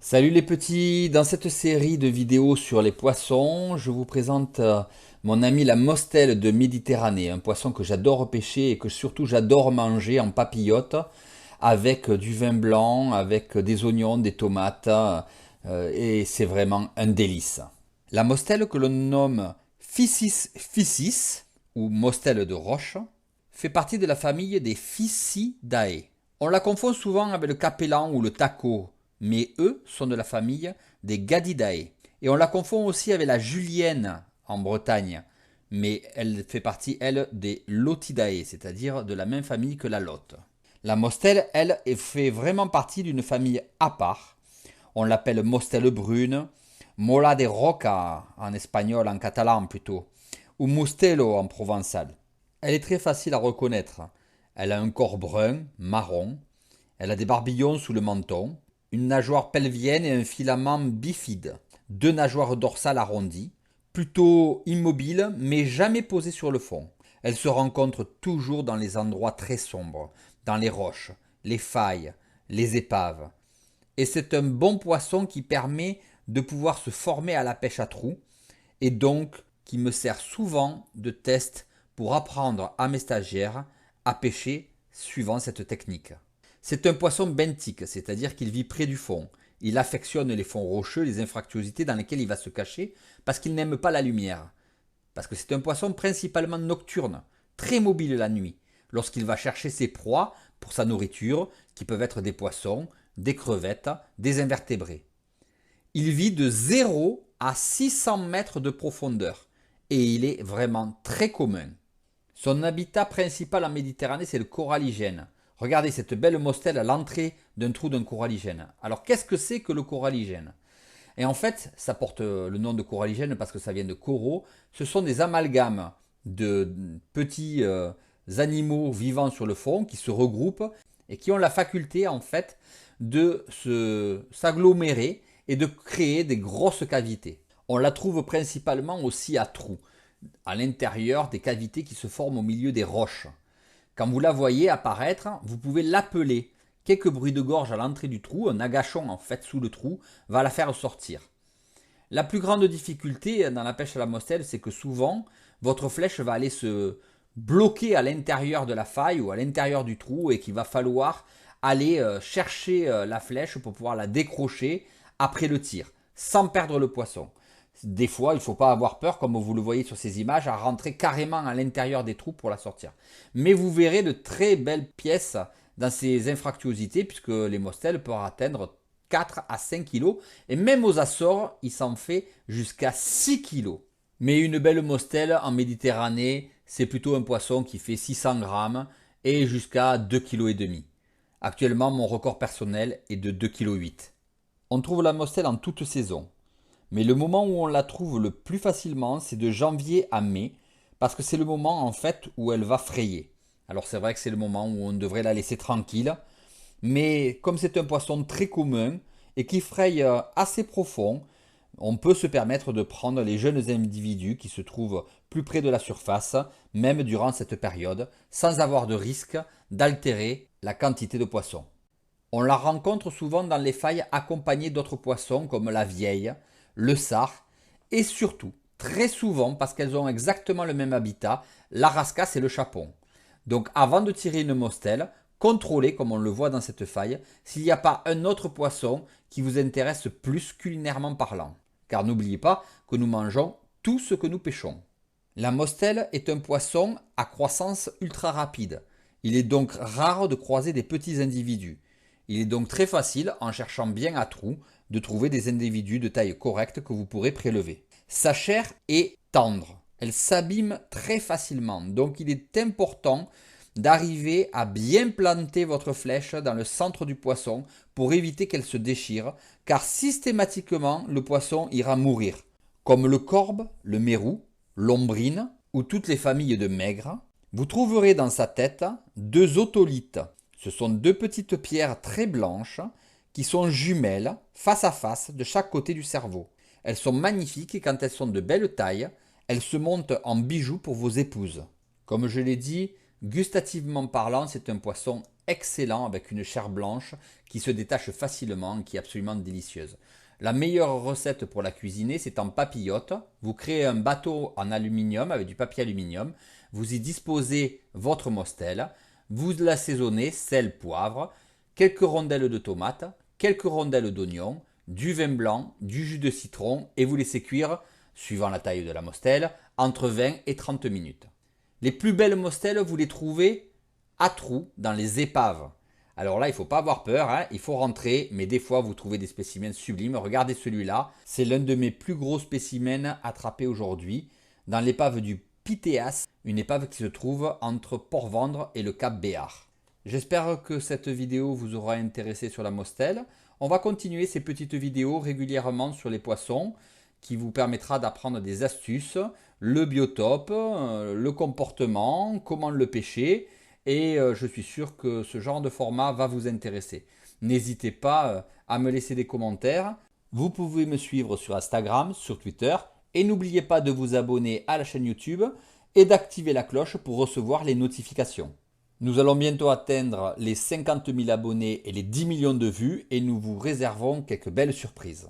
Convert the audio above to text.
Salut les petits, dans cette série de vidéos sur les poissons, je vous présente mon ami la mostelle de Méditerranée, un poisson que j'adore pêcher et que surtout j'adore manger en papillote avec du vin blanc, avec des oignons, des tomates et c'est vraiment un délice. La mostelle que l'on nomme Physis physis ou mostelle de roche fait partie de la famille des Physidae. On la confond souvent avec le capellan ou le taco, mais eux sont de la famille des Gadidae. Et on la confond aussi avec la julienne en Bretagne, mais elle fait partie, elle, des Lotidae, c'est-à-dire de la même famille que la lotte. La mostelle, elle, fait vraiment partie d'une famille à part. On l'appelle mostelle brune, mola de roca en espagnol, en catalan plutôt, ou mustelo en provençal. Elle est très facile à reconnaître. Elle a un corps brun, marron, elle a des barbillons sous le menton, une nageoire pelvienne et un filament bifide, deux nageoires dorsales arrondies, plutôt immobiles mais jamais posées sur le fond. Elle se rencontre toujours dans les endroits très sombres, dans les roches, les failles, les épaves. Et c'est un bon poisson qui permet de pouvoir se former à la pêche à trous et donc qui me sert souvent de test pour apprendre à mes stagiaires à pêcher suivant cette technique. C'est un poisson benthique, c'est-à-dire qu'il vit près du fond. Il affectionne les fonds rocheux, les infractuosités dans lesquelles il va se cacher parce qu'il n'aime pas la lumière. Parce que c'est un poisson principalement nocturne, très mobile la nuit, lorsqu'il va chercher ses proies pour sa nourriture, qui peuvent être des poissons, des crevettes, des invertébrés. Il vit de 0 à 600 mètres de profondeur et il est vraiment très commun. Son habitat principal en Méditerranée, c'est le coralligène. Regardez cette belle mostelle à l'entrée d'un trou d'un coralligène. Alors qu'est-ce que c'est que le coralligène? Et en fait, ça porte le nom de coralligène parce que ça vient de coraux. Ce sont des amalgames de petits animaux vivant sur le fond qui se regroupent et qui ont la faculté en fait de s'agglomérer et de créer des grosses cavités. On la trouve principalement aussi à trous, à l'intérieur des cavités qui se forment au milieu des roches. Quand vous la voyez apparaître, vous pouvez l'appeler. Quelques bruits de gorge à l'entrée du trou, un agachon en fait sous le trou, va la faire sortir. La plus grande difficulté dans la pêche à la mostelle, c'est que souvent, votre flèche va aller se bloquer à l'intérieur de la faille ou à l'intérieur du trou et qu'il va falloir aller chercher la flèche pour pouvoir la décrocher après le tir, sans perdre le poisson. Des fois, il ne faut pas avoir peur, comme vous le voyez sur ces images, à rentrer carrément à l'intérieur des trous pour la sortir. Mais vous verrez de très belles pièces dans ces infractuosités, puisque les mostelles peuvent atteindre 4 à 5 kilos, et même aux Açores, il s'en fait jusqu'à 6 kilos. Mais une belle mostelle en Méditerranée, c'est plutôt un poisson qui fait 600 grammes et jusqu'à 2,5 kg. Actuellement, mon record personnel est de 2,8 kg. On trouve la mostelle en toute saison. Mais le moment où on la trouve le plus facilement, c'est de janvier à mai, parce que c'est le moment en fait où elle va frayer. Alors c'est vrai que c'est le moment où on devrait la laisser tranquille, mais comme c'est un poisson très commun et qui fraye assez profond, on peut se permettre de prendre les jeunes individus qui se trouvent plus près de la surface, même durant cette période, sans avoir de risque d'altérer la quantité de poissons. On la rencontre souvent dans les failles accompagnée d'autres poissons comme la vieille, le sard et surtout, très souvent, parce qu'elles ont exactement le même habitat, la rascasse et le chapon. Donc avant de tirer une mostelle, contrôlez, comme on le voit dans cette faille, s'il n'y a pas un autre poisson qui vous intéresse plus culinairement parlant. Car n'oubliez pas que nous mangeons tout ce que nous pêchons. La mostelle est un poisson à croissance ultra rapide. Il est donc rare de croiser des petits individus. Il est donc très facile, en cherchant bien à trous, de trouver des individus de taille correcte que vous pourrez prélever. Sa chair est tendre, elle s'abîme très facilement, donc il est important d'arriver à bien planter votre flèche dans le centre du poisson pour éviter qu'elle se déchire, car systématiquement le poisson ira mourir. Comme le corbe, le mérou, l'ombrine ou toutes les familles de maigres, vous trouverez dans sa tête deux otolithes. Ce sont deux petites pierres très blanches qui sont jumelles face à face de chaque côté du cerveau. Elles sont magnifiques et quand elles sont de belle taille, elles se montent en bijoux pour vos épouses. Comme je l'ai dit, gustativement parlant, c'est un poisson excellent avec une chair blanche qui se détache facilement, qui est absolument délicieuse. La meilleure recette pour la cuisiner, c'est en papillote. Vous créez un bateau en aluminium avec du papier aluminium. Vous y disposez votre mostelle. Vous l'assaisonnez, sel, poivre, quelques rondelles de tomates, quelques rondelles d'oignon, du vin blanc, du jus de citron et vous laissez cuire, suivant la taille de la mostelle, entre 20 et 30 minutes. Les plus belles mostelles, vous les trouvez à trous dans les épaves. Alors là, il ne faut pas avoir peur, hein, il faut rentrer, mais des fois, vous trouvez des spécimens sublimes. Regardez celui-là, c'est l'un de mes plus gros spécimens attrapés aujourd'hui, dans l'épave du Pythéas, une épave qui se trouve entre Port-Vendre et le Cap Béar. J'espère que cette vidéo vous aura intéressé sur la mostelle. On va continuer ces petites vidéos régulièrement sur les poissons, qui vous permettra d'apprendre des astuces, le biotope, le comportement, comment le pêcher. Et je suis sûr que ce genre de format va vous intéresser. N'hésitez pas à me laisser des commentaires. Vous pouvez me suivre sur Instagram, sur Twitter. Et n'oubliez pas de vous abonner à la chaîne YouTube et d'activer la cloche pour recevoir les notifications. Nous allons bientôt atteindre les 50 000 abonnés et les 10 millions de vues et nous vous réservons quelques belles surprises.